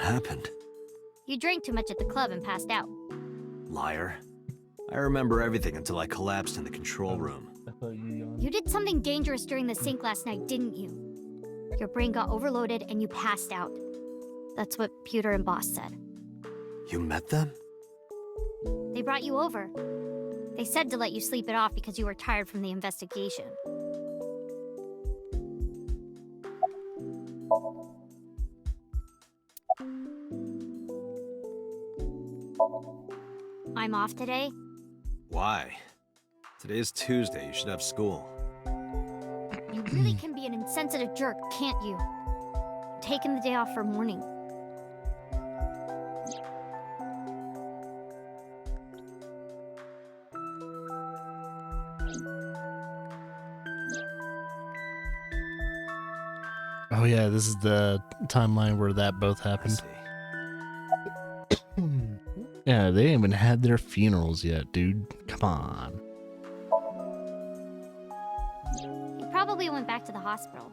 happened? You drank too much at the club and passed out. Liar. I remember everything until I collapsed in the control room. I thought you yawned. You did something dangerous during the sink last night, didn't you? Your brain got overloaded and you passed out. That's what Pewter and Boss said. You met them? They brought you over. They said to let you sleep it off because you were tired from the investigation. I'm off today. Why? Today is Tuesday. You should have school. You really can be an insensitive jerk, can't you? Taking the day off for mourning. Oh yeah, this is the timeline where that both I happened. see. Yeah, they ain't even had their funerals yet, dude. Come on. He probably went back to the hospital.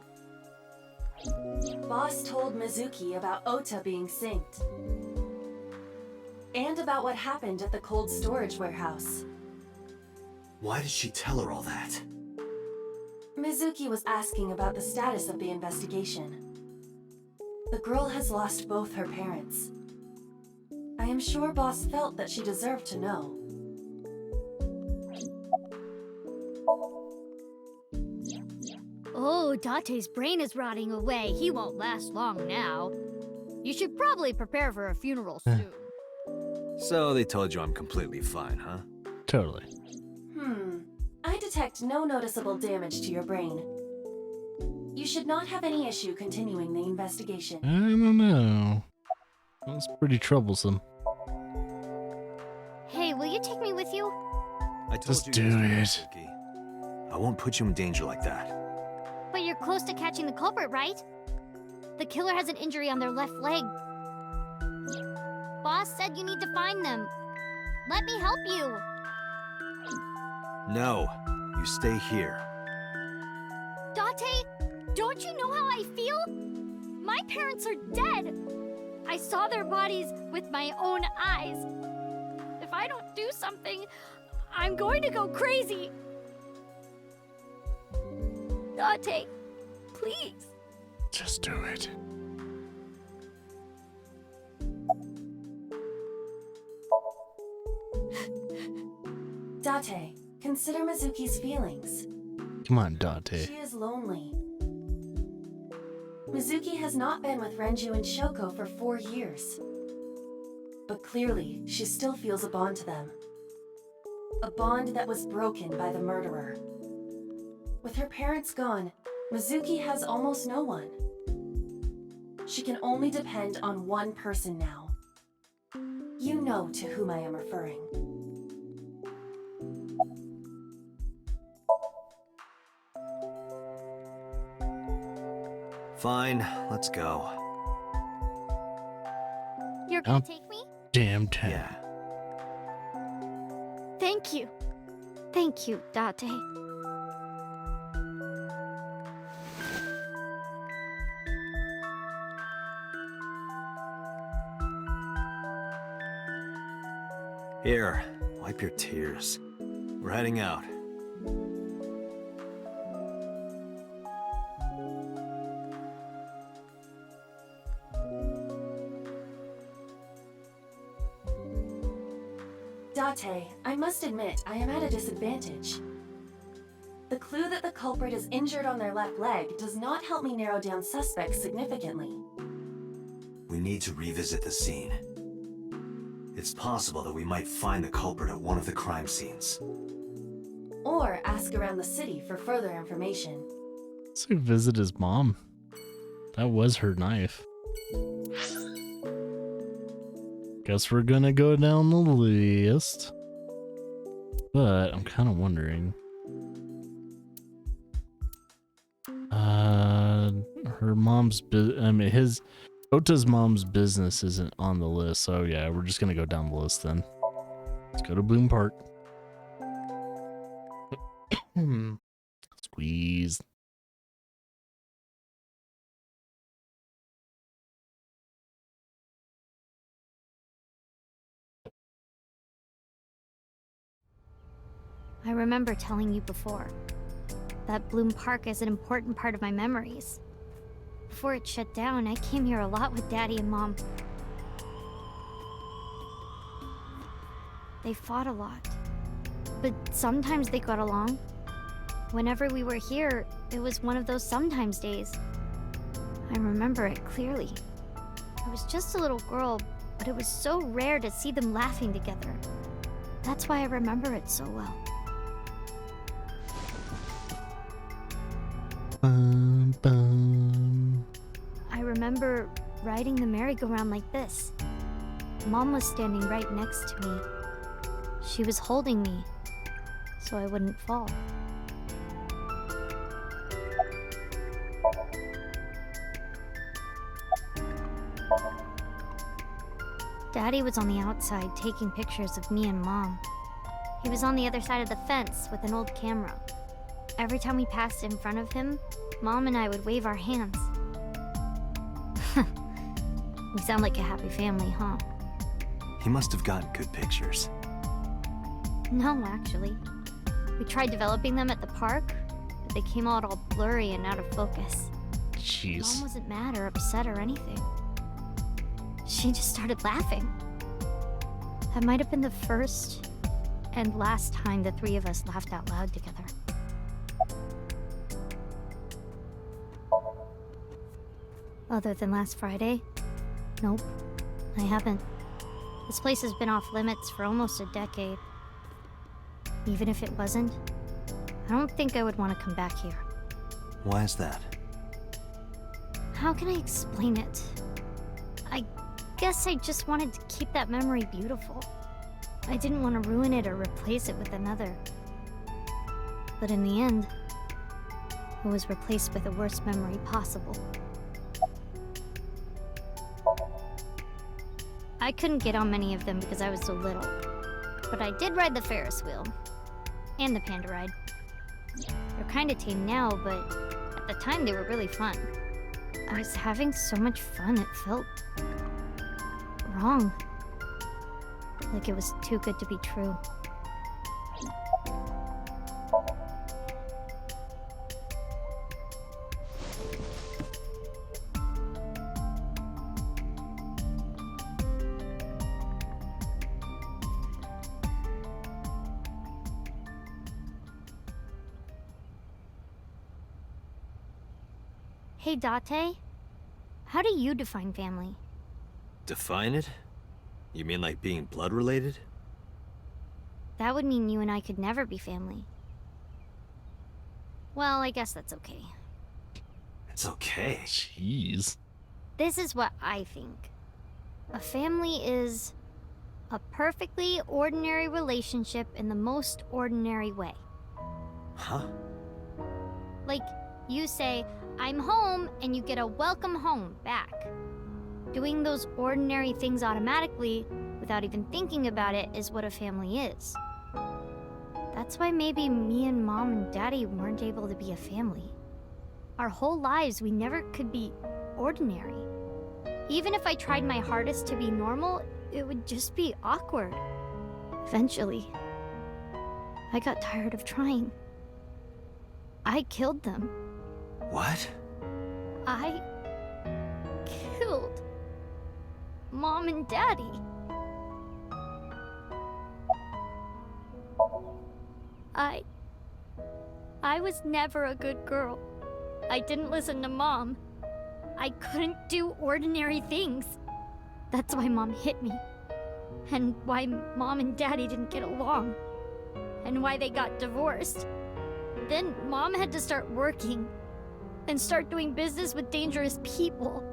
Boss told Mizuki about Ota being synced. And about what happened at the cold storage warehouse. Why did she tell her all that? Mizuki was asking about the status of the investigation. The girl has lost both her parents. I am sure Boss felt that she deserved to know. Oh, Date's brain is rotting away. He won't last long now. You should probably prepare for a funeral soon. So they told you I'm completely fine, huh? Totally. I detect no noticeable damage to your brain. You should not have any issue continuing the investigation. I don't know. That's pretty troublesome. Hey, will you take me with you? I told Just you do yesterday, it. Suki. I won't put you in danger like that. But you're close to catching the culprit, right? The killer has an injury on their left leg. Boss said you need to find them. Let me help you. No, you stay here. Date, don't you know how I feel? My parents are dead. I saw their bodies with my own eyes. If I don't do something, I'm going to go crazy. Date, please. Just do it. Date, consider Mizuki's feelings. Come on, Date. She is lonely. Mizuki has not been with Renju and Shoko for 4 years. But clearly, she still feels a bond to them. A bond that was broken by the murderer. With her parents gone, Mizuki has almost no one. She can only depend on one person now. You know to whom I am referring. Fine, let's go. You're gonna take me? Damn time. Yeah. Thank you. Thank you, Date. Here, wipe your tears. We're heading out. Date, I must admit, I am at a disadvantage. The clue that the culprit is injured on their left leg does not help me narrow down suspects significantly. We need to revisit the scene. It's possible that we might find the culprit at one of the crime scenes. Or ask around the city for further information. Let's go visit his mom. That was her knife. Guess we're gonna go down the list. But I'm kind of wondering. Her mom's Ota's mom's business isn't on the list, so yeah, we're just gonna go down the list then. Let's go to Bloom Park. Squeeze. I remember telling you before that Bloom Park is an important part of my memories. Before it shut down, I came here a lot with Daddy and Mom. They fought a lot, but sometimes they got along. Whenever we were here, it was one of those sometimes days. I remember it clearly. I was just a little girl, but it was so rare to see them laughing together. That's why I remember it so well. Bum, bum. I remember riding the merry-go-round like this. Mom was standing right next to me. She was holding me, so I wouldn't fall. Daddy was on the outside taking pictures of me and Mom. He was on the other side of the fence with an old camera. Every time we passed in front of him, Mom and I would wave our hands. We sound like a happy family, huh? He must have gotten good pictures. No, actually. We tried developing them at the park, but they came out all blurry and out of focus. Jeez. Mom wasn't mad or upset or anything. She just started laughing. That might have been the first and last time the three of us laughed out loud together. Other than last Friday? Nope, I haven't. This place has been off limits for almost a decade. Even if it wasn't, I don't think I would want to come back here. Why is that? How can I explain it? I guess I just wanted to keep that memory beautiful. I didn't want to ruin it or replace it with another. But in the end, it was replaced with the worst memory possible. I couldn't get on many of them because I was so little. But I did ride the Ferris wheel. And the panda ride. They're kinda tame now, but at the time they were really fun. I was having so much fun, it felt wrong. Like it was too good to be true. Hey, Date. How do you define family? Define it? You mean like being blood related? That would mean you and I could never be family. Well, I guess that's okay. It's okay. Jeez. This is what I think. A family is a perfectly ordinary relationship in the most ordinary way. Huh? Like, you say, I'm home, and you get a welcome home back. Doing those ordinary things automatically, without even thinking about it, is what a family is. That's why maybe me and Mom and Daddy weren't able to be a family. Our whole lives, we never could be ordinary. Even if I tried my hardest to be normal, it would just be awkward. Eventually, I got tired of trying. I killed them. What? I killed Mom and Daddy. I was never a good girl. I didn't listen to Mom. I couldn't do ordinary things. That's why Mom hit me. And why Mom and Daddy didn't get along. And why they got divorced. Then Mom had to start working. And start doing business with dangerous people.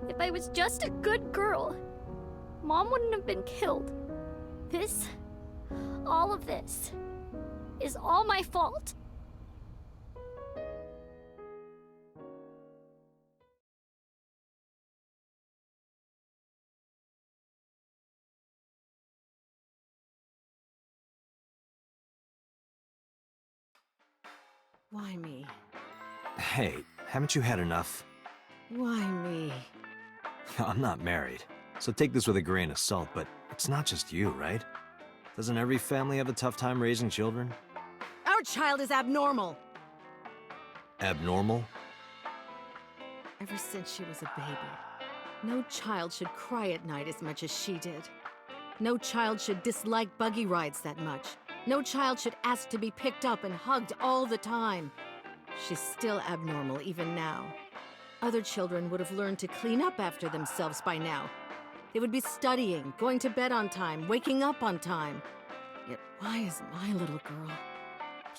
If I was just a good girl, Mom wouldn't have been killed. All of this, is all my fault. Why me? Hey, haven't you had enough? Why me? I'm not married, so take this with a grain of salt, but it's not just you, right? Doesn't every family have a tough time raising children? Our child is abnormal. Abnormal? Ever since she was a baby, no child should cry at night as much as she did. No child should dislike buggy rides that much. No child should ask to be picked up and hugged all the time. She's still abnormal even now. Other children would have learned to clean up after themselves by now. They would be studying, going to bed on time, waking up on time. Yet why is my little girl?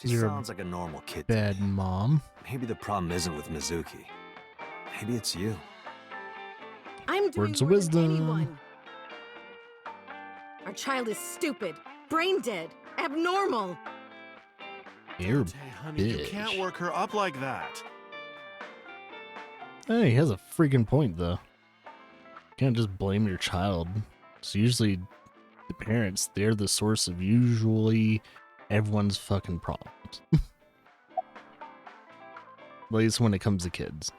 She You're a sounds like a normal kid to Bad me. mom. Maybe the problem isn't with Mizuki. Maybe it's you. I'm doing Words of more than wisdom. anyone. Our child is stupid, brain dead, abnormal. You're a Hey, honey, you can't bitch. work her up like that. Hey, he has a freaking point, though. You can't just blame your child. It's usually the parents. They're the source of usually everyone's fucking problems. At least when it comes to kids.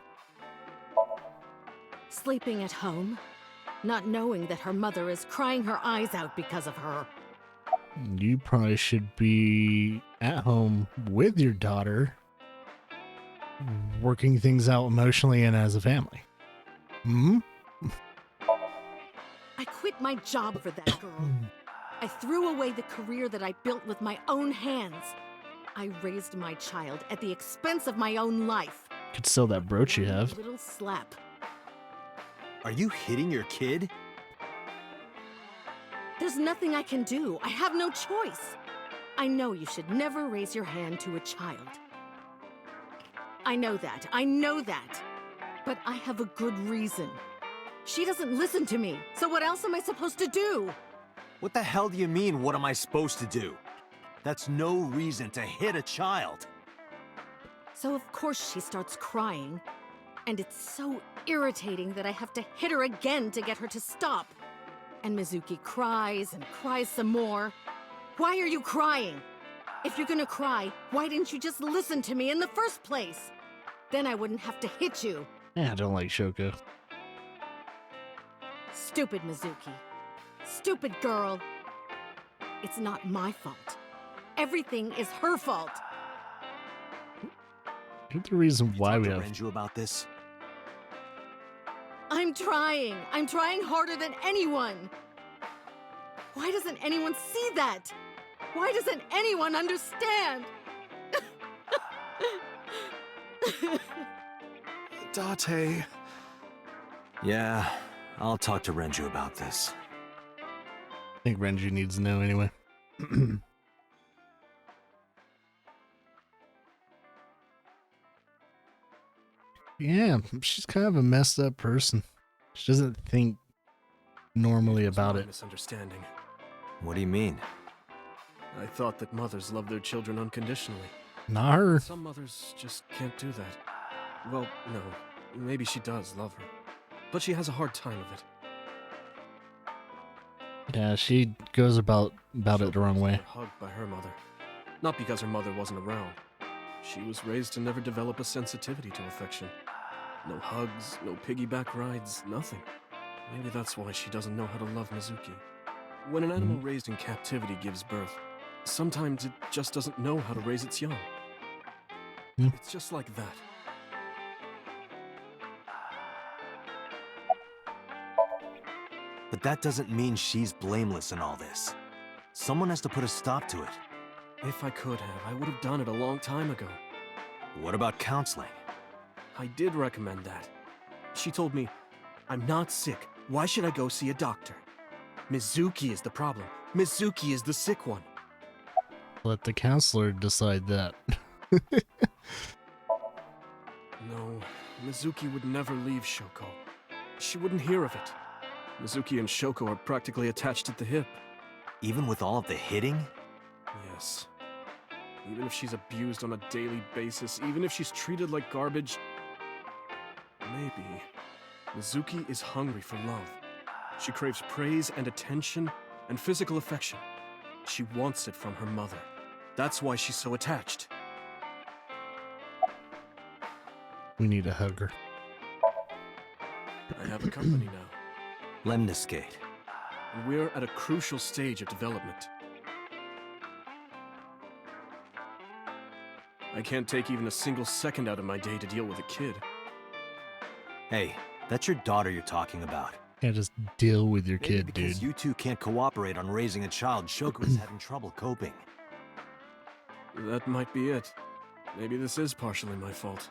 Sleeping at home, not knowing that her mother is crying her eyes out because of her. You probably should be at home with your daughter, working things out emotionally and as a family. Hmm? I quit my job for that girl. I threw away the career that I built with my own hands. I raised my child at the expense of my own life. Could sell that brooch you One have. little slap. Are you hitting your kid? There's nothing I can do. I have no choice. I know you should never raise your hand to a child. I know that. I know that. But I have a good reason. She doesn't listen to me, so what else am I supposed to do? What the hell do you mean, what am I supposed to do? That's no reason to hit a child. So of course she starts crying. And it's so irritating that I have to hit her again to get her to stop. And Mizuki cries and cries some more. Why are you crying? If you're gonna cry, why didn't you just listen to me in the first place? Then I wouldn't have to hit you. Yeah, I don't like Shoko. Stupid Mizuki. Stupid girl. It's not my fault. Everything is her fault. You're the reason why Talk we to have. Renju about this? I'm trying. I'm trying harder than anyone. Why doesn't anyone see that? Why doesn't anyone understand? Date. Yeah, I'll talk to Renju about this. I think Renji needs to know anyway. Yeah, she's kind of a messed up person. She doesn't think normally about it. Misunderstanding. What do you mean? I thought that mothers love their children unconditionally. Not her. Some mothers just can't do that. Well, no. Maybe she does love her. But she has a hard time of it. Yeah, she goes about it the Shoko wrong was way. never hugged by her mother. Not because her mother wasn't around. She was raised to never develop a sensitivity to affection. No hugs, no piggyback rides, nothing. Maybe that's why she doesn't know how to love Mizuki. When an animal raised in captivity gives birth, sometimes it just doesn't know how to raise its young. Hmm. It's just like that. But that doesn't mean she's blameless in all this. Someone has to put a stop to it. If I could have, I would have done it a long time ago. What about counseling? I did recommend that. She told me, I'm not sick. Why should I go see a doctor? Mizuki is the problem. Mizuki is the sick one. Let the counselor decide that. No, Mizuki would never leave Shoko. She wouldn't hear of it. Mizuki and Shoko are practically attached at the hip. Even with all of the hitting? Yes. Even if she's abused on a daily basis, even if she's treated like garbage, maybe Mizuki is hungry for love. She craves praise and attention and physical affection. She wants it from her mother. That's why she's so attached. We need a hugger. I have a company now, Lemniscate. and we're at a crucial stage of development. I can't take even a single second out of my day to deal with a kid. Hey, that's your daughter you're talking about. Can't just deal with your Maybe kid, because dude. you two can't cooperate on raising a child, Shoko is having trouble coping. That might be it. Maybe this is partially my fault.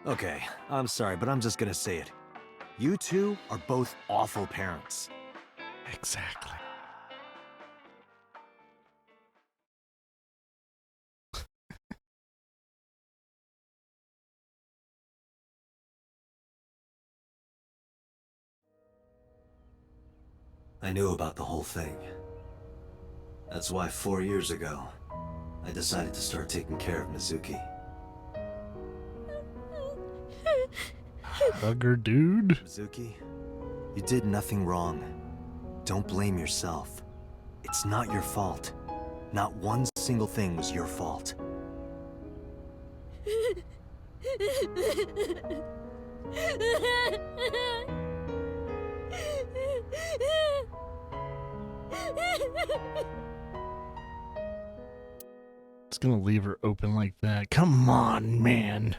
Okay, I'm sorry, but I'm just gonna say it. You two are both awful parents. Exactly. I knew about the whole thing. That's why 4 years ago, I decided to start taking care of Mizuki. Bugger, dude. Mizuki, you did nothing wrong. Don't blame yourself. It's not your fault. Not one single thing was your fault. It's gonna leave her open like that. Come on, man.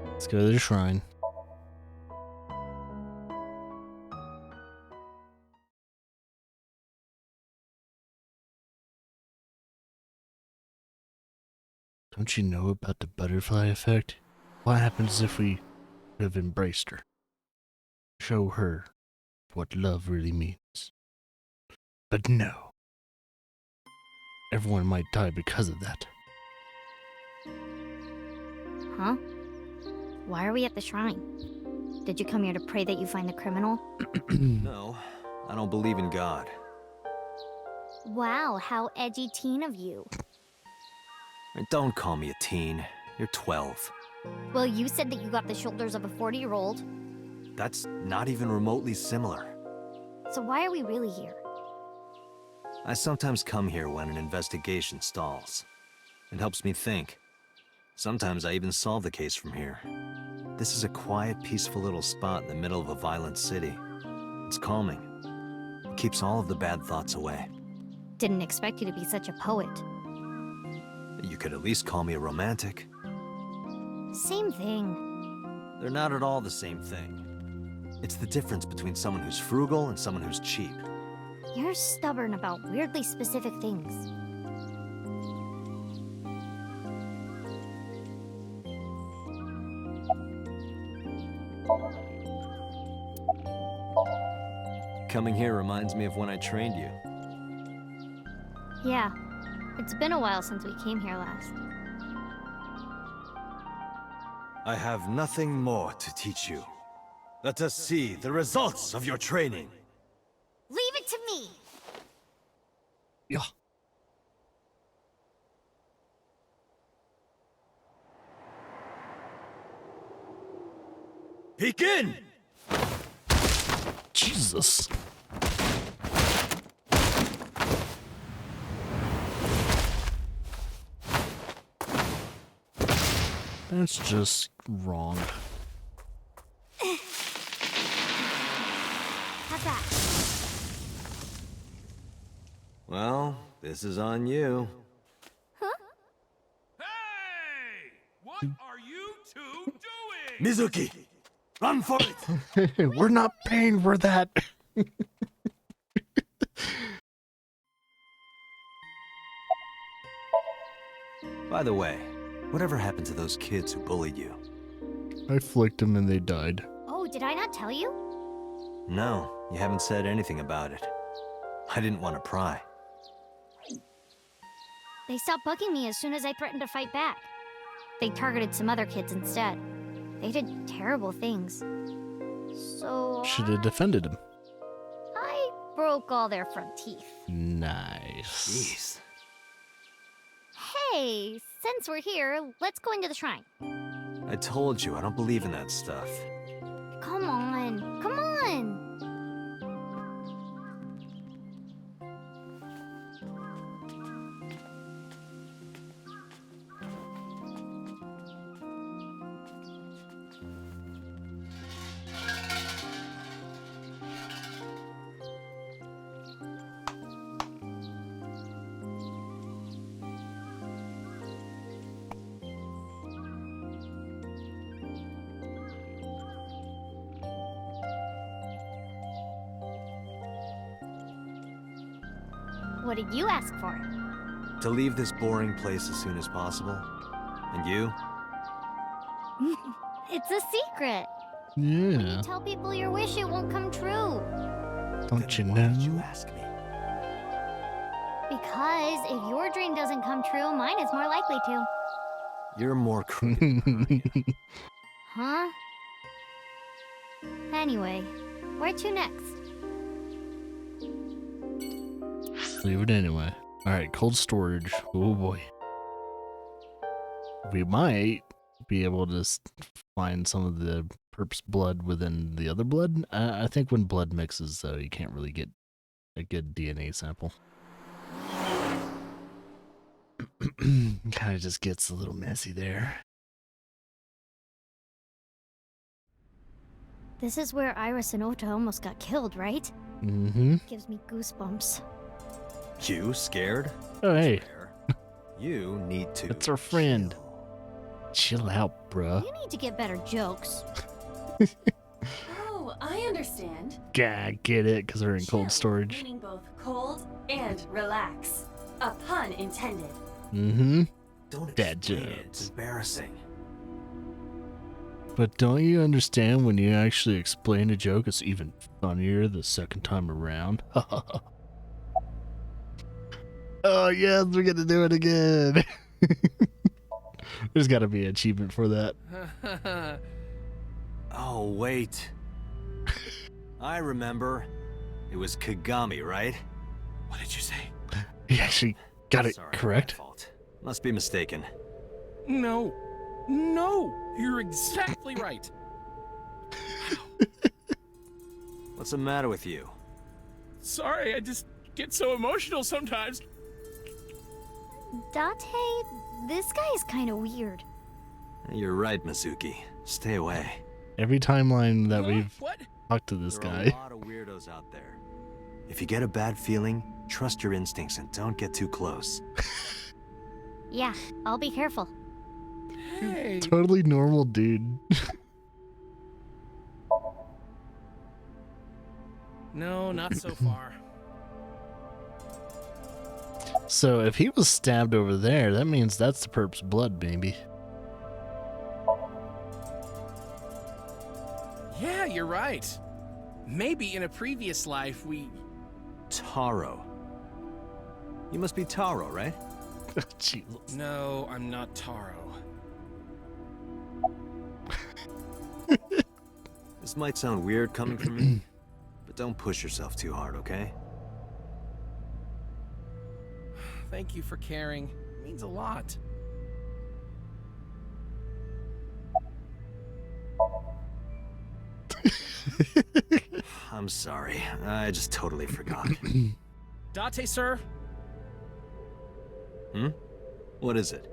Let's go to the shrine. Don't you know about the butterfly effect? What happens if we have embraced her? Show her what love really means. But no. Everyone might die because of that. Huh? Why are we at the shrine? Did you come here to pray that you find the criminal? No, I don't believe in God. Wow, how edgy teen of you. And don't call me a teen. You're 12. Well, you said that you got the shoulders of a 40-year-old. That's not even remotely similar. So why are we really here? I sometimes come here when an investigation stalls. It helps me think. Sometimes I even solve the case from here. This is a quiet, peaceful little spot in the middle of a violent city. It's calming. It keeps all of the bad thoughts away. Didn't expect you to be such a poet. You could at least call me a romantic. Same thing. They're not at all the same thing. It's the difference between someone who's frugal and someone who's cheap. You're stubborn about weirdly specific things. Coming here reminds me of when I trained you. Yeah, it's been a while since we came here last. I have nothing more to teach you. Let us see the results of your training. Leave it to me! Yeah. Begin! Jesus. That's just wrong. How's that? Well, this is on you. Hey! What are you two doing? Mizuki! Run for it! We're not paying for that. By the way, whatever happened to those kids who bullied you? I flicked them and they died. Oh, did I not tell you? No, you haven't said anything about it. I didn't want to pry. They stopped bugging me as soon as I threatened to fight back. They targeted some other kids instead. They did terrible things. So Should have defended him. I broke all their front teeth. Nice. Jeez. Hey, since we're here, let's go into the shrine. I told you, I don't believe in that stuff. Come on, come on! What did you ask for? To leave this boring place as soon as possible. And you? It's a secret. When Yeah. you tell people your wish, it won't come true. Don't you Then why did you know? ask me? Because if your dream doesn't come true, mine is more likely to. You're more crooked than I am. Huh? Anyway, where to next? Leave it anyway. Alright, cold storage. Oh boy. We might be able to find some of the perp's blood within the other blood. I think when blood mixes, though, you can't really get a good DNA sample. Kind of just gets a little messy there. This is where Iris and Ota almost got killed, right? Mm-hmm. Gives me goosebumps. You scared? Oh, hey. Fair. You need to. That's our friend. chill. Chill out, bruh. You need to get better jokes. Oh, I understand. Yeah, get it, because we're in cold Chill, storage. meaning both cold and relax. A pun intended. Mm-hmm. Don't Dad explain it. jokes. It's embarrassing. But don't you understand when you actually explain a joke, it's even funnier the second time around? Oh, yes, we're gonna do it again. There's gotta be an achievement for that. Oh, wait. I remember. It was Kagami, right? What did you say? He actually got it Sorry, correct. my fault. Must be mistaken. No. No! You're exactly right. What's the matter with you? Sorry, I just get so emotional sometimes. Date, this guy is kind of weird. You're right, Mizuki. Stay away. Every timeline that Huh? we've What? talked to this There are guy. a lot of weirdos out there. If you get a bad feeling, trust your instincts and don't get too close. Yeah, I'll be careful. Hey. Totally normal dude. No, not so far. So if he was stabbed over there, that means that's the perp's blood, baby. Yeah, you're right. Maybe in a previous life we... Taro. You must be Taro, right? Jesus. No, I'm not Taro. This might sound weird coming from me, but don't push yourself too hard, okay? Thank you for caring. It means a lot. I'm sorry. I just totally forgot. Date, sir, Hmm? What is it?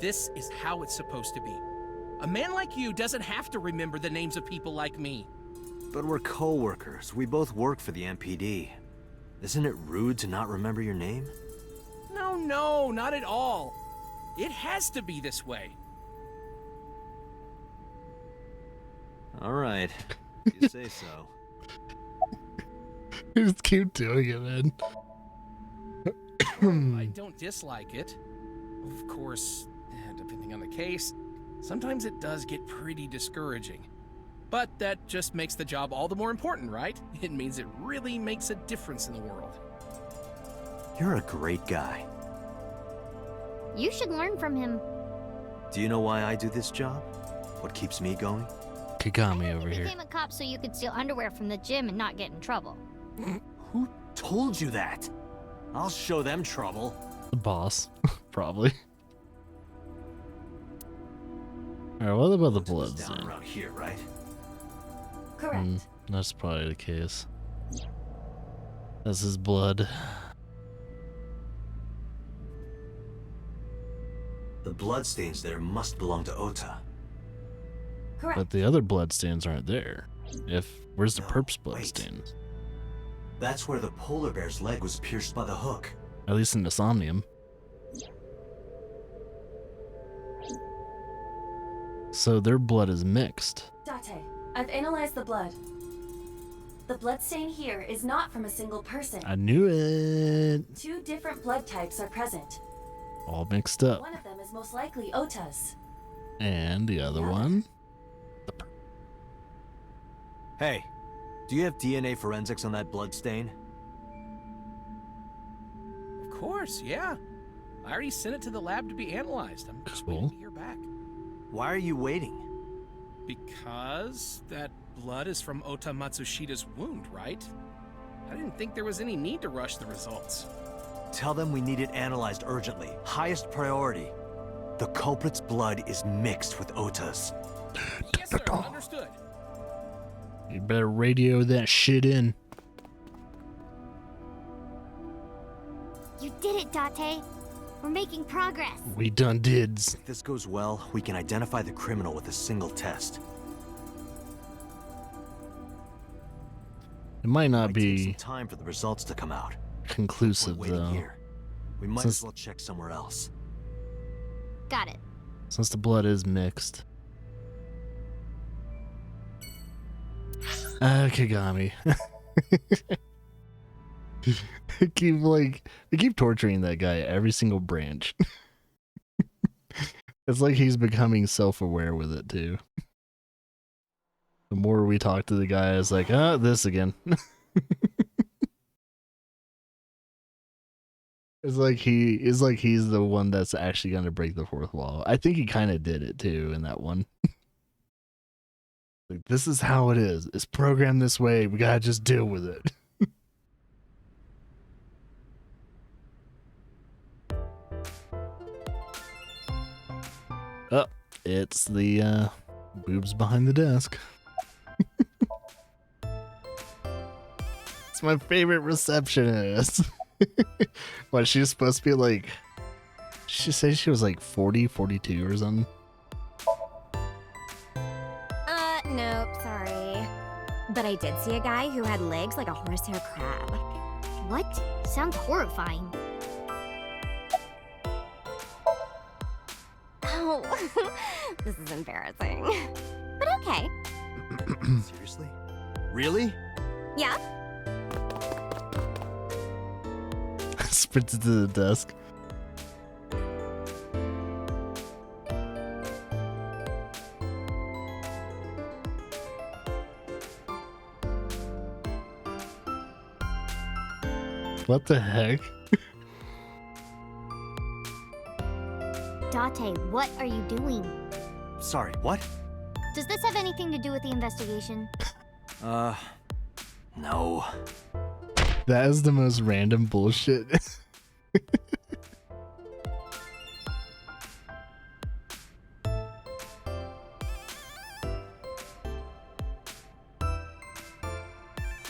this is how it's supposed to be. A man like you doesn't have to remember the names of people like me. But we're co-workers. We both work for the MPD. Isn't it rude to not remember your name? No, not at all. It has to be this way. All right. If you say so. Just keep doing it, man. I don't dislike it. Of course, depending on the case, sometimes it does get pretty discouraging. But that just makes the job all the more important, right? It means it really makes a difference in the world. You're a great guy. You should learn from him. Do you know why I do this job? What keeps me going? Kagami over You here. became a cop so you could steal underwear from the gym and not get in trouble. Who told you that? I'll show them trouble. The boss, probably. Alright, what about the Looks like it's bloods down then? around here, right? Correct. That's probably the case. That's his blood. The bloodstains there must belong to Ota. Correct. But the other bloodstains aren't there. Where's the No, perp's wait. bloodstains? That's where the polar bear's leg was pierced by the hook. At least in the Somnium. So their blood is mixed. Date, I've analyzed the blood. The bloodstain here is not from a single person. I knew it. 2 different blood types are present. All mixed up. One of them is most likely Ota's. And the other one? Hey, do you have DNA forensics on that blood stain? Of course, yeah. I already sent it to the lab to be analyzed. I'm just waiting to hear back. Why are you waiting? Because that blood is from Ota Matsushida's wound, right? I didn't think there was any need to rush the results. Tell them we need it analyzed urgently. Highest priority. The culprit's blood is mixed with Ota's. Yes, sir. Understood. You better radio that shit in. You did it, Date. We're making progress. We done dids. If this goes well, we can identify the criminal with a single test. It might not Might take some be time for the results to come out. conclusive We're waiting though. here. We might Since- as well check somewhere else. Got it. Since the blood is mixed. Kagami. they keep torturing that guy at every single branch. It's like he's becoming self-aware with it too. The more we talk to the guy, it's like, this again. It's like he's the one that's actually gonna break the fourth wall. I think he kind of did it too in that one. Like, this is how it is. It's programmed this way. We gotta just deal with it. Oh, it's the boobs behind the desk. It's my favorite receptionist. What, she's supposed to be like, she said she was like 40, 42 or something. Nope, sorry. But I did see a guy who had legs like a horsehair crab. What? Sounds horrifying. Oh, this is embarrassing. But okay. Seriously? Really? Yeah? Sprinted to the desk. What the heck? Date, what are you doing? Sorry, what? Does this have anything to do with the investigation? No. That is the most random bullshit.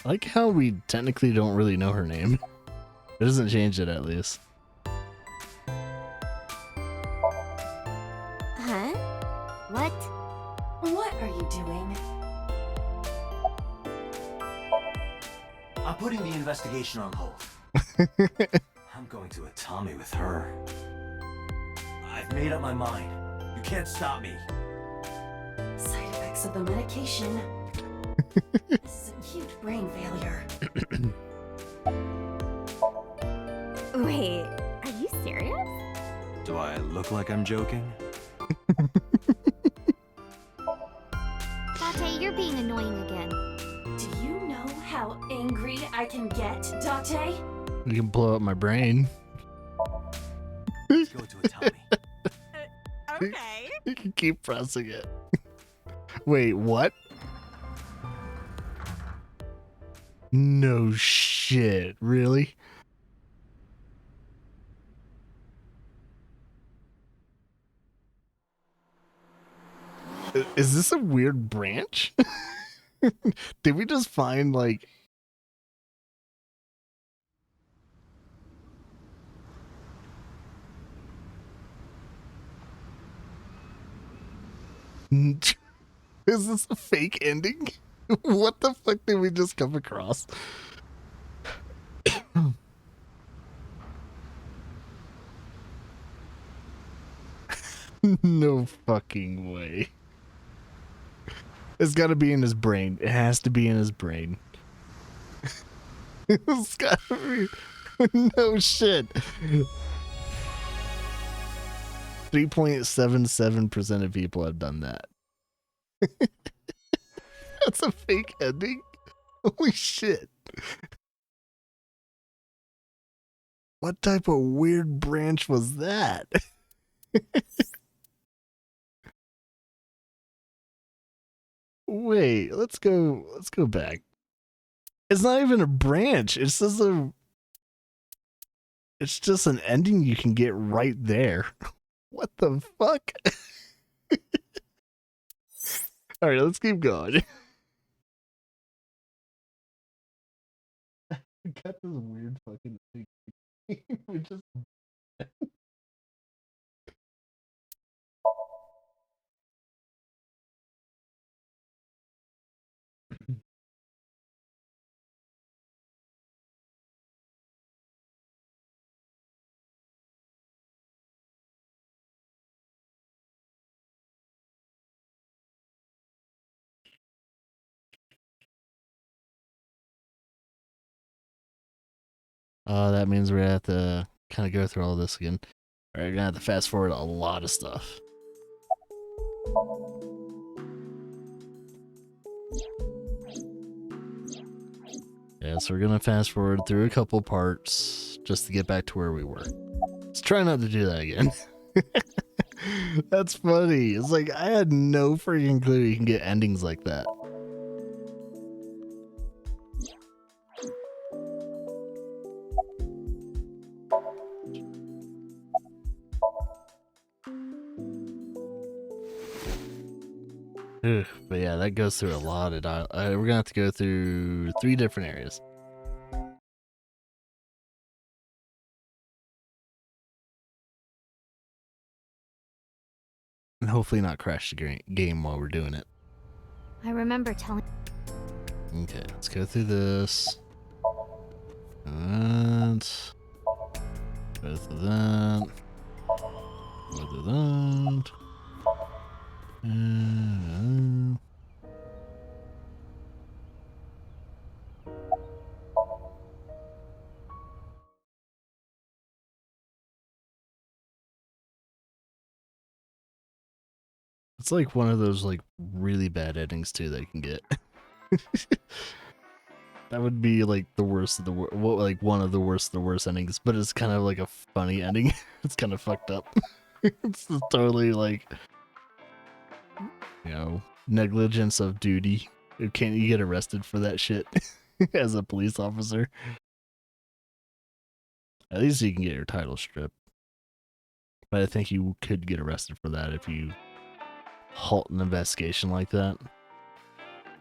I like how we technically don't really know her name. It doesn't change it at least. Huh? What? What are you doing? I'm putting the investigation on hold. I'm going to a Tommy with her. I've made up my mind. You can't stop me. Side effects of the medication. This is acute brain failure. Wait, are you serious? Do I look like I'm joking? Date, you're being annoying again. Do you know how angry I can get, Date? You can blow up my brain. Let's go to a Tommy. Okay. You can keep pressing it. Wait, what? No shit, really? Is this a weird branch? Did we just find like is this a fake ending? What the fuck did we just come across? No fucking way. It's gotta be in his brain. It has to be in his brain. It's gotta be. No shit. 3.77% of people have done that. That's a fake ending? Holy shit. What type of weird branch was that? Wait, let's go back. It's not even a branch. It's just an ending you can get right there. What the fuck? All right, let's keep going. We got this weird fucking thing. We just that means we're gonna have to kind of go through all this again. All right, we're gonna have to fast forward a lot of stuff. Yeah, so we're gonna fast forward through a couple parts just to get back to where we were. Let's try not to do that again. That's funny. It's like I had no freaking clue you can get endings like that. Ugh, but yeah, that goes through a lot of we're gonna have to go through 3 different areas. And hopefully not crash the game while we're doing it. I remember telling. Okay, let's go through this. And go through that. Go through that. And it's like one of those like really bad endings too that you can get. That would be like the worst of the like one of the worst endings, but it's kind of like a funny ending. It's kind of fucked up. It's just totally like, you know, negligence of duty. Can't you get arrested for that shit as a police officer? At least you can get your title stripped. But I think you could get arrested for that if you halt an investigation like that.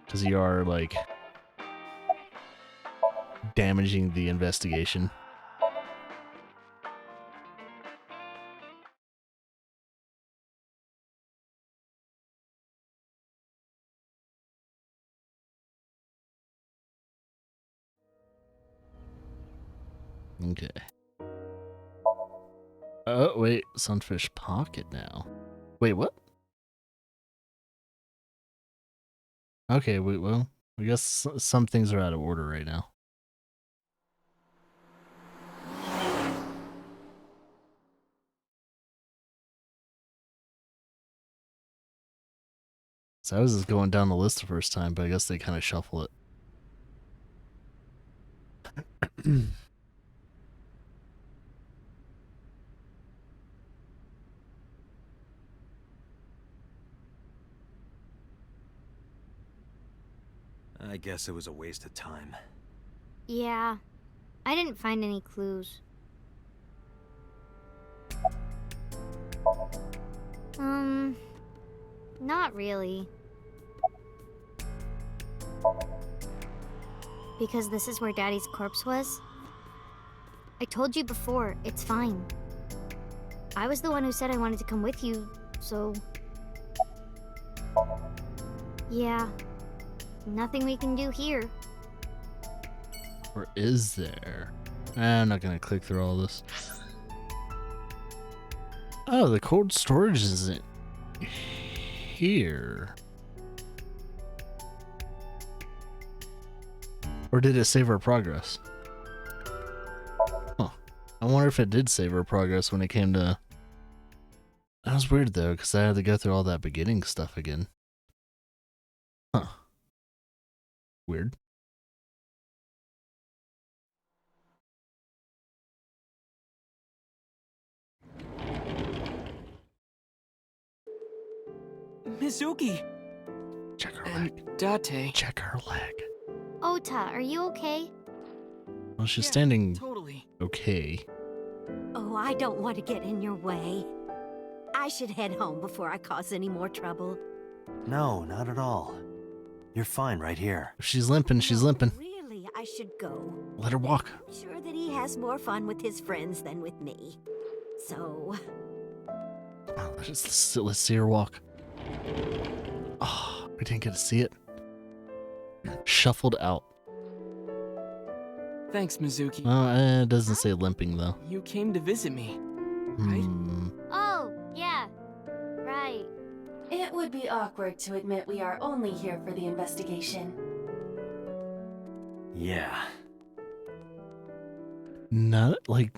Because you are like damaging the investigation. Okay. Oh, wait. Sunfish Pocket now. Wait, what? Okay, wait, well, I guess some things are out of order right now. So I was just going down the list the first time, but I guess they kind of shuffle it. I guess it was a waste of time. Yeah, I didn't find any clues. Not really. Because this is where Daddy's corpse was? I told you before, it's fine. I was the one who said I wanted to come with you, so... Yeah, nothing we can do here. Or is there? I'm not gonna click through all this. Oh, the cold storage isn't here. Or did it save our progress? I wonder if it did save her progress when it came to... That was weird though, because I had to go through all that beginning stuff again. Huh. Weird. Mizuki! Check her And leg. Date. Check her leg. Ota, are you okay? Well, she's Yeah, standing Totally. okay. Oh, I don't want to get in your way. I should head home before I cause any more trouble. No, not at all. You're fine right here. If she's limping, she's No, limping. Really, I should go. Let her walk. I'm sure that he has more fun with his friends than with me. So, Oh, let's see her walk. Oh, we didn't get to see it. Shuffled out. Thanks, Mizuki. It doesn't say limping though. You came to visit me, right? Oh, yeah. Right. It would be awkward to admit we are only here for the investigation. Yeah. Not like.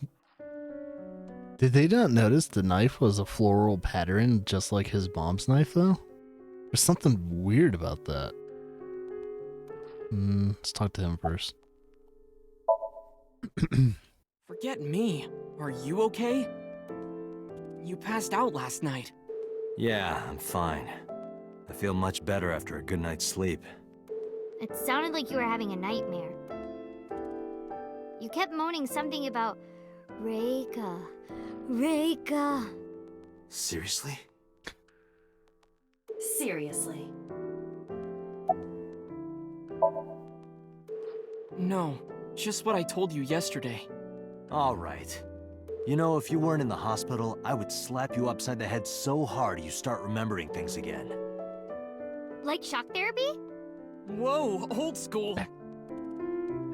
Did they not notice the knife was a floral pattern just like his mom's knife though? There's something weird about that. Let's talk to him first. Forget me. Are you okay? You passed out last night. Yeah, I'm fine. I feel much better after a good night's sleep. It sounded like you were having a nightmare. You kept moaning something about Reika. Reika. Seriously? Seriously. No, just what I told you yesterday. All right. You know, if you weren't in the hospital, I would slap you upside the head so hard you start remembering things again. Like shock therapy? Whoa, old school.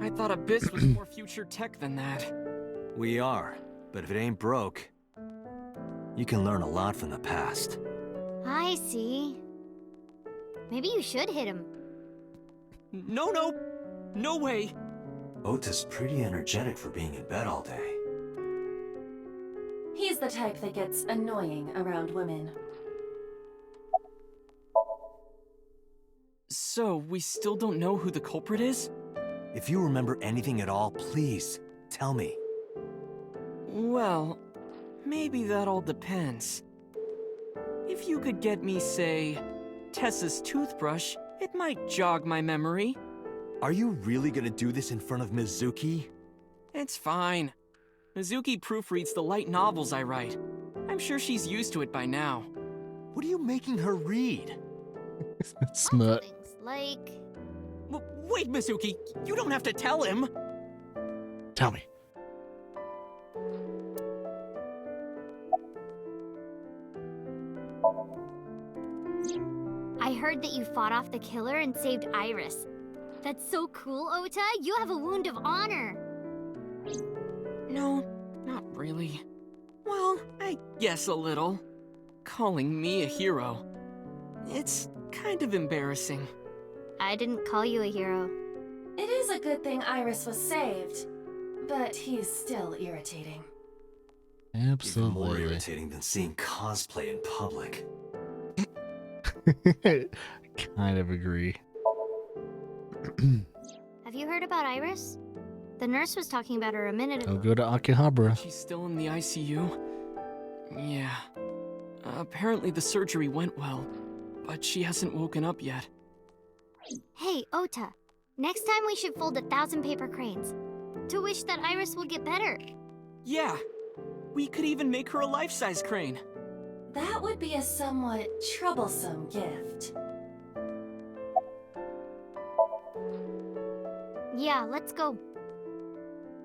I thought Abyss was more future tech than that. We are, but if it ain't broke, you can learn a lot from the past. I see. Maybe you should hit him. No, no way. Ota's pretty energetic for being in bed all day. He's the type that gets annoying around women. So, we still don't know who the culprit is? If you remember anything at all, please, tell me. Well, maybe that all depends. If you could get me, say, Tessa's toothbrush, it might jog my memory. Are you really gonna do this in front of Mizuki? It's fine. Mizuki proofreads the light novels I write. I'm sure she's used to it by now. What are you making her read? Smut. Things like Wait, Mizuki, you don't have to tell him. Tell me. I heard that you fought off the killer and saved Iris. That's so cool, Ota. You have a wound of honor. No, not really. Well, I guess a little. Calling me a hero. It's kind of embarrassing. I didn't call you a hero. It is a good thing Iris was saved, but he's still irritating. Even more Absolutely. irritating than seeing cosplay in public. Kind of agree. Have you heard about Iris? The nurse was talking about her a minute ago. I'll go to Akihabara. She's still in the ICU? Yeah. Apparently the surgery went well, but she hasn't woken up yet. Hey, Ota. Next time we should fold 1,000 paper cranes to wish that Iris will get better. Yeah! We could even make her a life-size crane. That would be a somewhat troublesome gift. Yeah, let's go.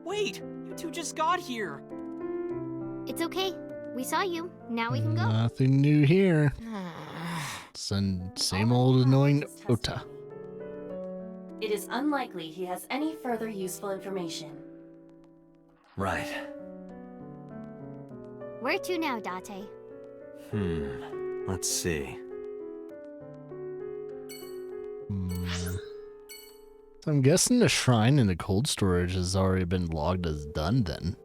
Wait! You two just got here! It's okay. We saw you. Now we can go. Nothing new here. Same old annoying His Ota. testimony. It is unlikely he has any further useful information. Right. Where to now, Date? Let's see. So I'm guessing the shrine in the cold storage has already been logged as done then.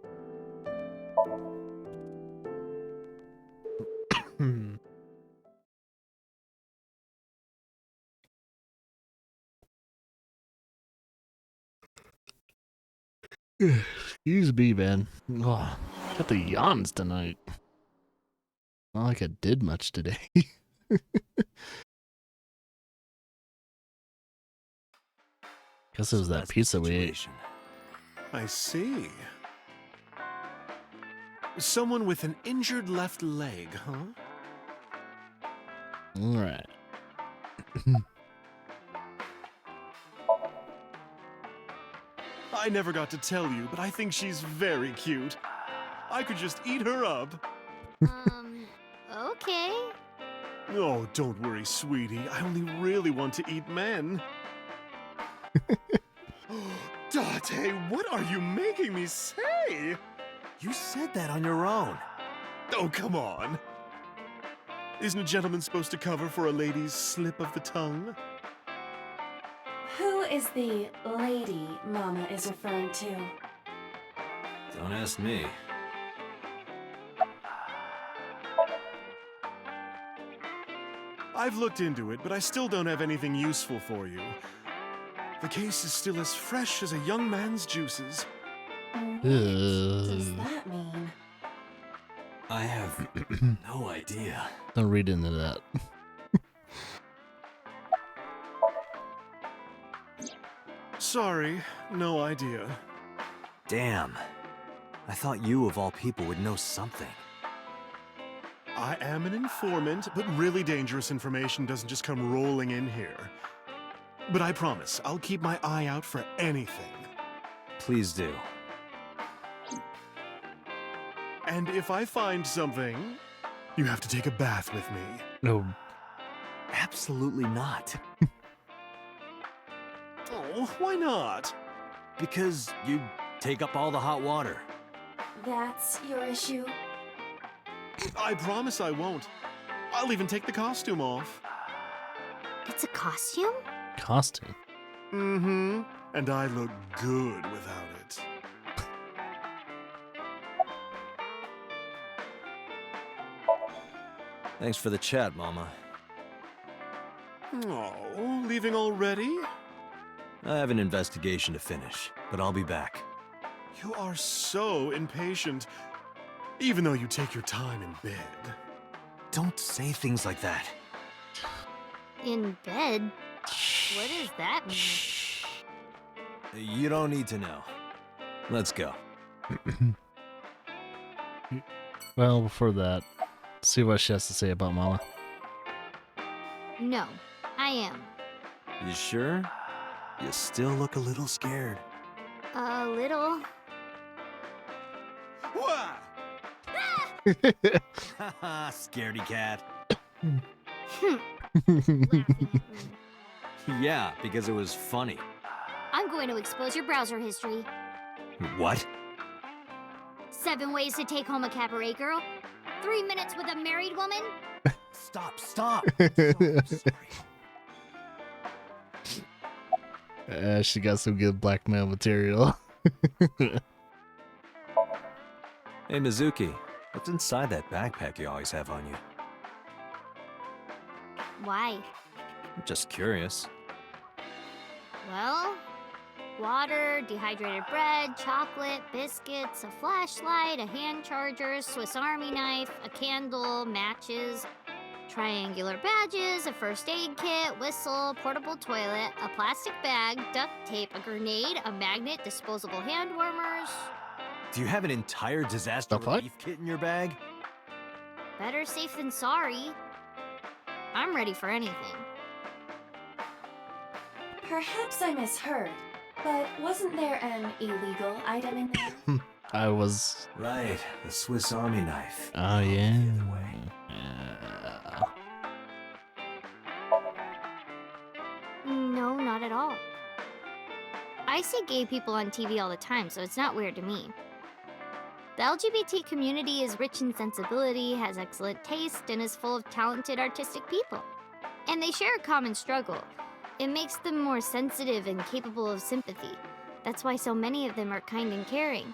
Excuse me, man. Oh, got the yawns tonight. Not like I did much today. Guess it was So that that's the pizza we ate. situation. I see. Someone with an injured left leg, huh? Alright. I never got to tell you, but I think she's very cute. I could just eat her up. Okay. Oh, don't worry, sweetie. I only really want to eat men. Date, what are you making me say? You said that on your own. Oh, come on. Isn't a gentleman supposed to cover for a lady's slip of the tongue? Who is the lady Mama is referring to? Don't ask me. I've looked into it, but I still don't have anything useful for you. The case is still as fresh as a young man's juices. What does that mean? I have no idea. Don't read into that. Sorry, no idea. Damn. I thought you, of all people, would know something. I am an informant, but really dangerous information doesn't just come rolling in here. But I promise, I'll keep my eye out for anything. Please do. And if I find something, you have to take a bath with me. No. Absolutely not. Oh, why not? Because you take up all the hot water. That's your issue? I promise I won't. I'll even take the costume off. It's a costume? Costume. Mm-hmm. And I look good without it. Thanks for the chat, Mama. Oh, leaving already? I have an investigation to finish, but I'll be back. You are so impatient, even though you take your time in bed. Don't say things like that. In bed? What does that mean? You don't need to know. Let's go. Well, before that, see what she has to say about Mama. No, I am. You sure? You still look a little scared. A little. Wah! Haha, scaredy cat. Laughing at me. Yeah, because it was funny. I'm going to expose your browser history. What? 7 ways to take home a cabaret girl. 3 minutes with a married woman. Stop, stop! Sorry. She got some good blackmail material. Hey, Mizuki. What's inside that backpack you always have on you? Why? I'm just curious. Well, water, dehydrated bread, chocolate, biscuits, a flashlight, a hand charger, Swiss Army knife, a candle, matches, triangular badges, a first aid kit, whistle, portable toilet, a plastic bag, duct tape, a grenade, a magnet, disposable hand warmers. Do you have an entire disaster The fuck? relief kit in your bag? Better safe than sorry. I'm ready for anything. Perhaps I misheard, but wasn't there an illegal item in there? I was. Right, the Swiss Army knife. Oh, yeah. The other way. Yeah. No, not at all. I see gay people on TV all the time, so it's not weird to me. The LGBT community is rich in sensibility, has excellent taste, and is full of talented artistic people. And they share a common struggle. It makes them more sensitive and capable of sympathy. That's why so many of them are kind and caring.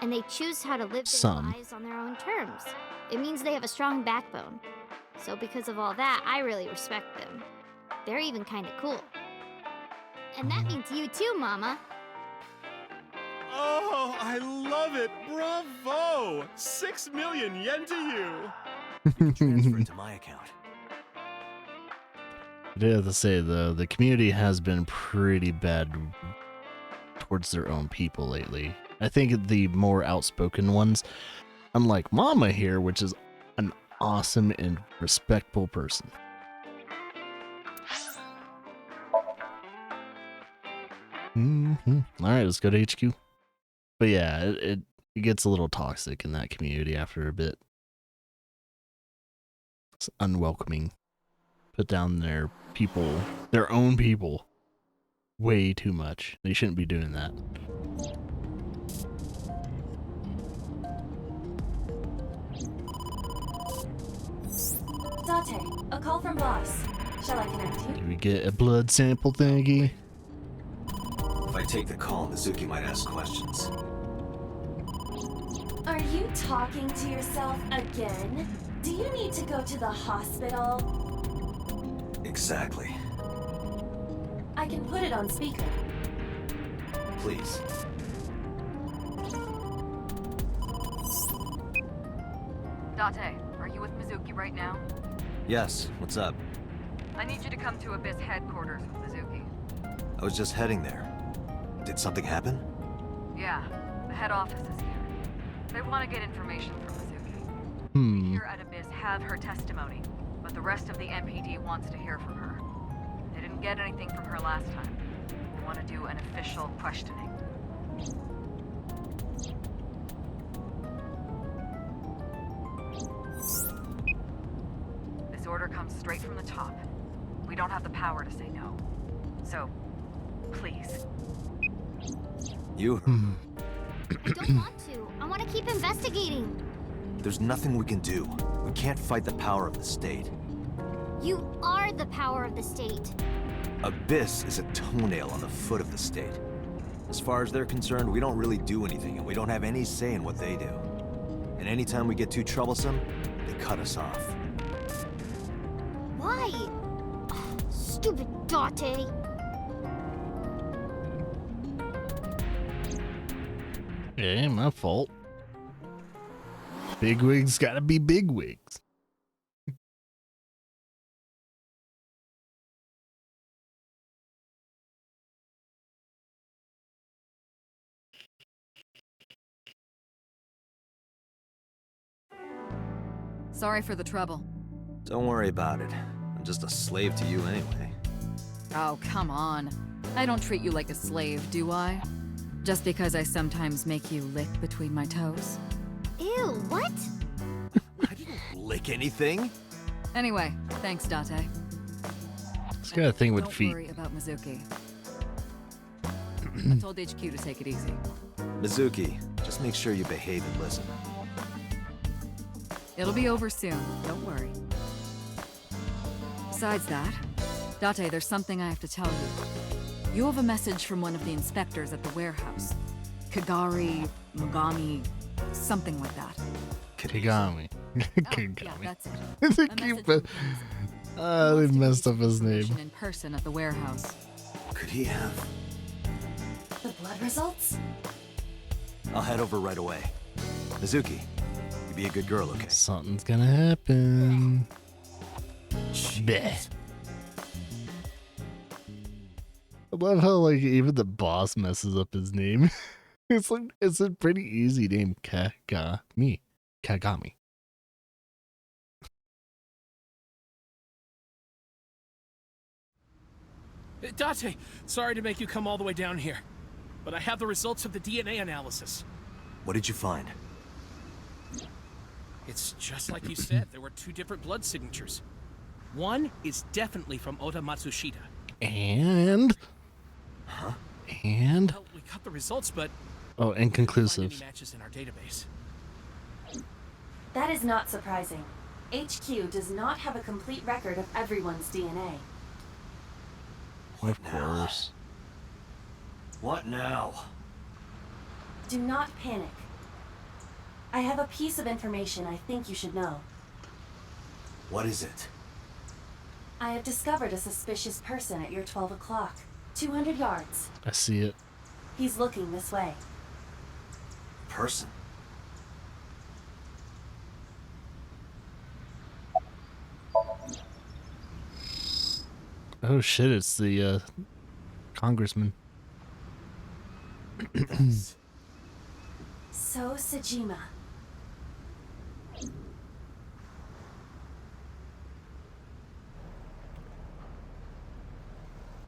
And they choose how to live their Some. lives on their own terms. It means they have a strong backbone. So because of all that, I really respect them. They're even kind of cool. And that means you too, Mama. Oh, I love it! Bravo! 6 million yen to you! Transfer it to my account. I do have to say though, the community has been pretty bad towards their own people lately. I think the more outspoken ones, unlike Mama here, which is an awesome and respectful person. Alright, let's go to HQ. But yeah, it gets a little toxic in that community after a bit. It's unwelcoming. Put down their people, their own people, way too much. They shouldn't be doing that. Date, a call from boss. Shall I connect you? Can we get a blood sample thingy? If I take the call, Mizuki might ask questions. Are you talking to yourself again? Do you need to go to the hospital? Exactly. I can put it on speaker. Please. Date, are you with Mizuki right now? Yes, what's up? I need you to come to Abyss headquarters with Mizuki. I was just heading there. Did something happen? Yeah, the head office is here. They want to get information from Mizuki. We here at Abyss have her testimony, but the rest of the MPD wants to hear from her. They didn't get anything from her last time. They want to do an official questioning. This order comes straight from the top. We don't have the power to say no. So, please. You... I don't want to. I want to keep investigating. There's nothing we can do. We can't fight the power of the state. You are the power of the state. Abyss is a toenail on the foot of the state. As far as they're concerned, we don't really do anything, and we don't have any say in what they do. And anytime we get too troublesome, they cut us off. Why? Ugh, stupid Date. It ain't my fault. Bigwigs gotta be bigwigs. Sorry for the trouble. Don't worry about it. I'm just a slave to you anyway. Oh, come on. I don't treat you like a slave, do I? Just because I sometimes make you lick between my toes? Ew, what? I didn't lick anything. Anyway, thanks, Date. It's got a thing with Don't feet. worry about Mizuki. I told HQ to take it easy. Mizuki, just make sure you behave and listen. It'll be over soon, don't worry. Besides that, Date, there's something I have to tell you. You have a message from one of the inspectors at the warehouse. Kagari, Mogami, something like that. Kagami. Oh, yeah, Kagami. that's it. They A keep message it. from Kagami. They Wants to messed meet up you his for name. information in person at the warehouse. Could he have? The blood results? I'll head over right away. Mizuki, you be a good girl, okay? Something's gonna happen. Bleh. I love how like even the boss messes up his name. It's a pretty easy name, Kagami. Kagami. Date, sorry to make you come all the way down here, but I have the results of the DNA analysis. What did you find? It's just like you said, there were two different blood signatures. One is definitely from Oda Matsushita. And Well, we got the results, but oh, we couldn't find inconclusive. any matches in our database. That is not surprising. HQ does not have a complete record of everyone's DNA. Of course. What now? Do not panic. I have a piece of information I think you should know. What is it? I have discovered a suspicious person at your 12 o'clock. 200 yards. I see it. He's looking this way. person. Oh shit, it's the congressman. So, Sajima.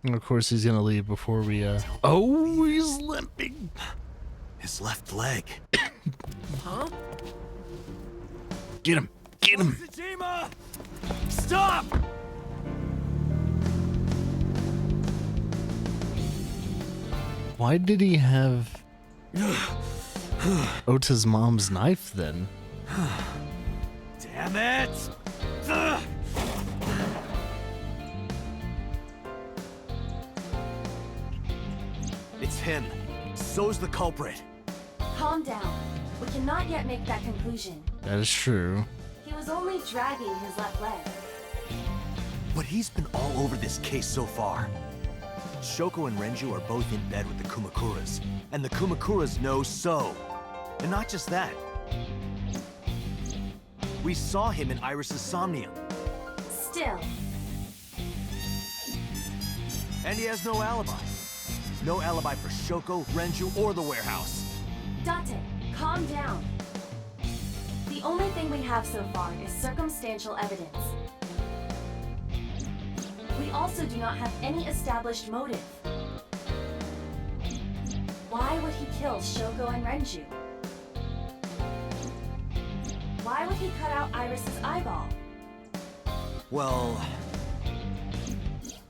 And of course he's gonna leave before we Oh, he's limping. His left leg. Huh? Get him. Get him. Tsushima! Stop! Why did he have Ota's mom's knife then? Damn it! It's him. So's the culprit. Calm down. We cannot yet make that conclusion. That is true. He was only dragging his left leg. But he's been all over this case so far. Shoko and Renju are both in bed with the Kumakuras, and the Kumakuras know So. And not just that. We saw him in Iris's Somnium. Still, And he has no alibi. No alibi for Shoko, Renju, or the warehouse. Date, calm down. The only thing we have so far is circumstantial evidence. We also do not have any established motive. Why would he kill Shoko and Renju? Why would he cut out Iris's eyeball? Well,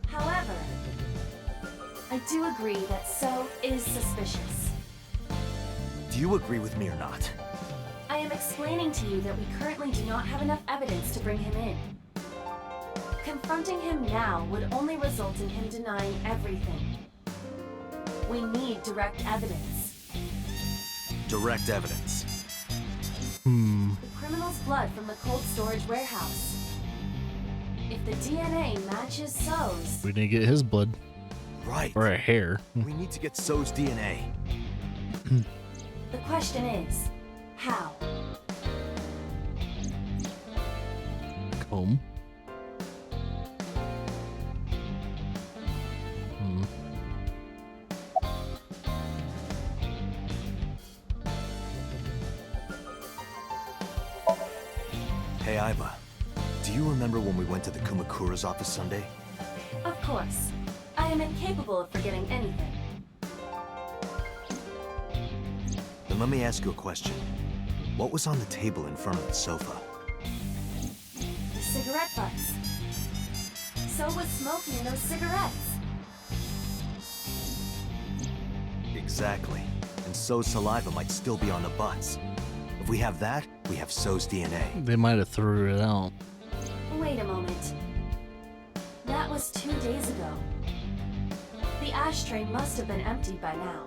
However, I do agree that So is suspicious. do you agree with me or not? I am explaining to you that we currently do not have enough evidence to bring him in. Confronting him now would only result in him denying everything. We need direct evidence. Direct evidence. The criminal's blood from the cold storage warehouse. If the DNA matches So's, We didn't get his blood. Right. Or a hair. We need to get So's DNA. the question is, how? Comb. Hey, Aiba. Do you remember when we went to the Kumakura's office Sunday? Of course. I am incapable of forgetting anything. Then let me ask you a question. What was on the table in front of the sofa? The cigarette butts. So was smoking those cigarettes. Exactly. And So's saliva might still be on the butts. If we have that, we have So's DNA. They might have threw it out. Wait a moment. That was 2 days ago. The ashtray must have been emptied by now.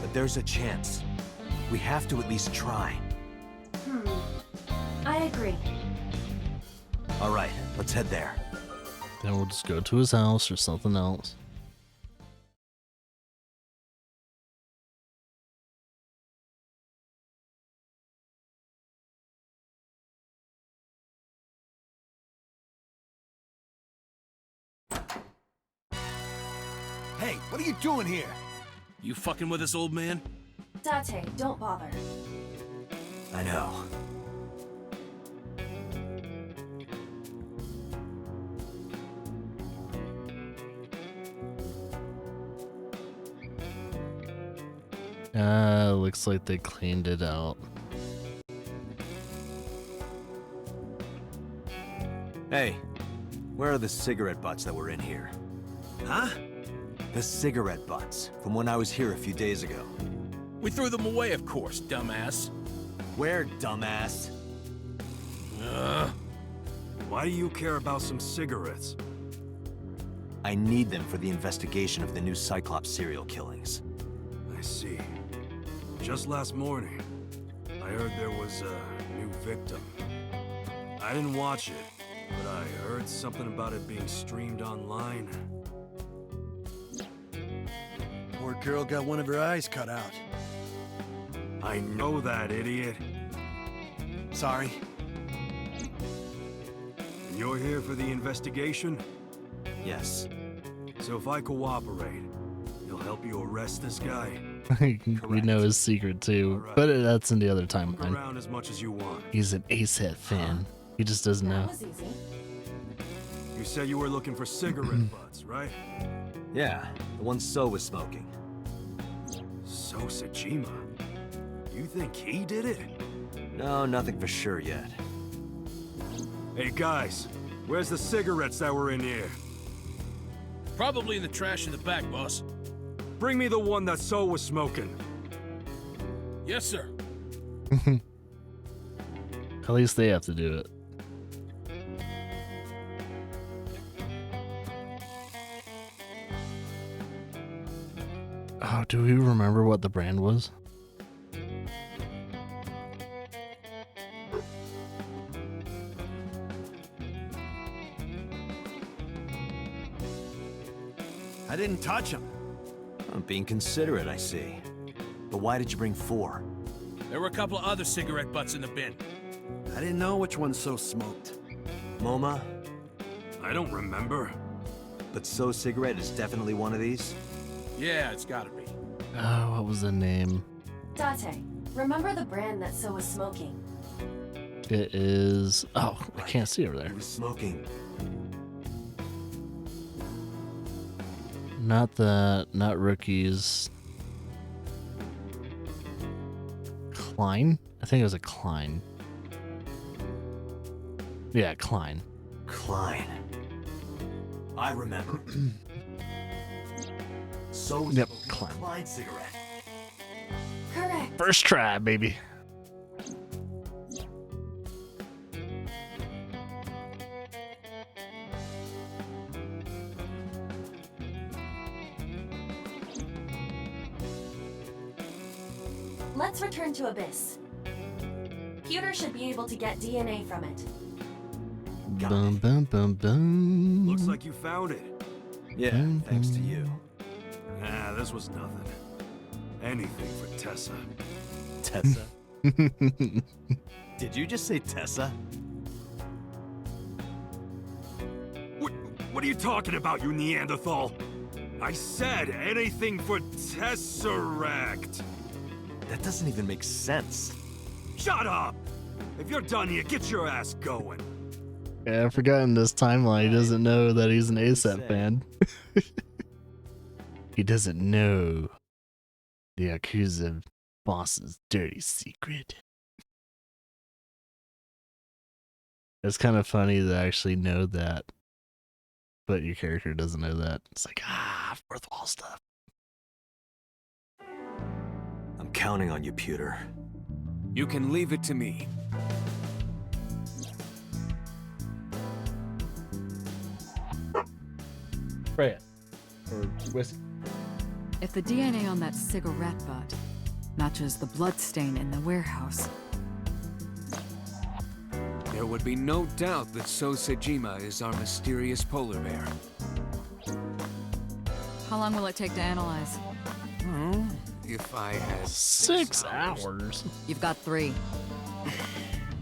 But there's a chance. We have to at least try. I agree. All right, let's head there. Then we'll just go to his house or something else. Hey, what are you doing here? You fucking with us, old man? Date, don't bother. I know. Looks like they cleaned it out. Hey, where are the cigarette butts that were in here? Huh? The cigarette butts from when I was here a few days ago. We threw them away, of course, dumbass. Where, dumbass? Why do you care about some cigarettes? I need them for the investigation of the new Cyclops serial killings. I see. Just last morning, I heard there was a new victim. I didn't watch it, but I heard something about it being streamed online. Poor girl got one of her eyes cut out. I know that, idiot. Sorry. And you're here for the investigation? Yes. So if I cooperate, you'll help you arrest this guy? We know his secret too, Alright. but that's in the other Look timeline. around as much as you want. He's an ASAP fan. He just doesn't That know. was easy. You said you were looking for cigarette butts, right? Yeah, the one So was smoking. So Sajima. You think he did it? No, nothing for sure yet. Hey guys, where's the cigarettes that were in here? Probably in the trash in the back, boss. Bring me the one that So was smoking. Yes, sir. At least they have to do it. Oh, do we remember what the brand was? I didn't touch him. I'm being considerate, I see. But why did you bring 4? There were a couple of other cigarette butts in the bin. I didn't know which one So smoked. MoMA? I don't remember. But So cigarette is definitely one of these? Yeah, it's gotta be. Oh, what was the name? Date, remember the brand that So was smoking? It is. Oh, I can't see over He there. was smoking. Not that. Not Rookies. Klein? I think it was a Klein. Yeah, Klein. Klein. I remember. So was Yep, smoking Klein. Klein cigarette. Correct. First try, baby. Let's return to Abyss. Pewter should be able to get DNA from it. Bum bum bum bum. Looks like you found it. Yeah, thanks to you. Nah, this was nothing. Anything for Tessa. Tessa? Did you just say Tessa? What are you talking about, you Neanderthal? I said anything for Tesseract. That doesn't even make sense. Shut up! If you're done here, get your ass going. Yeah, I forgot in this timeline he doesn't know that he's an ASAP Say. fan. He doesn't know the Yakuza boss's dirty secret. It's kind of funny to actually know that, but your character doesn't know that. It's like, fourth wall stuff. I'm counting on you, Pewter. You can leave it to me. Freya. Or whiskey. If the DNA on that cigarette butt matches the bloodstain in the warehouse, There would be no doubt that So Sejima is our mysterious polar bear. how long will it take to analyze? If I had 6 hours. You've got 3.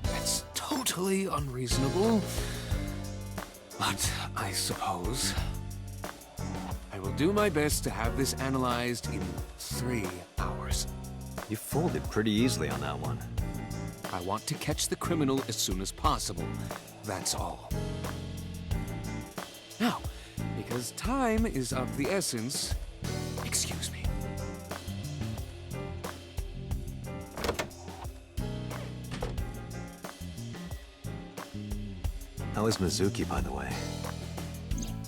That's totally unreasonable. But I suppose I will do my best to have this analyzed in 3 hours. You folded pretty easily on that one. I want to catch the criminal as soon as possible. That's all. Now, because time is of the essence, excuse me. How is Mizuki, by the way?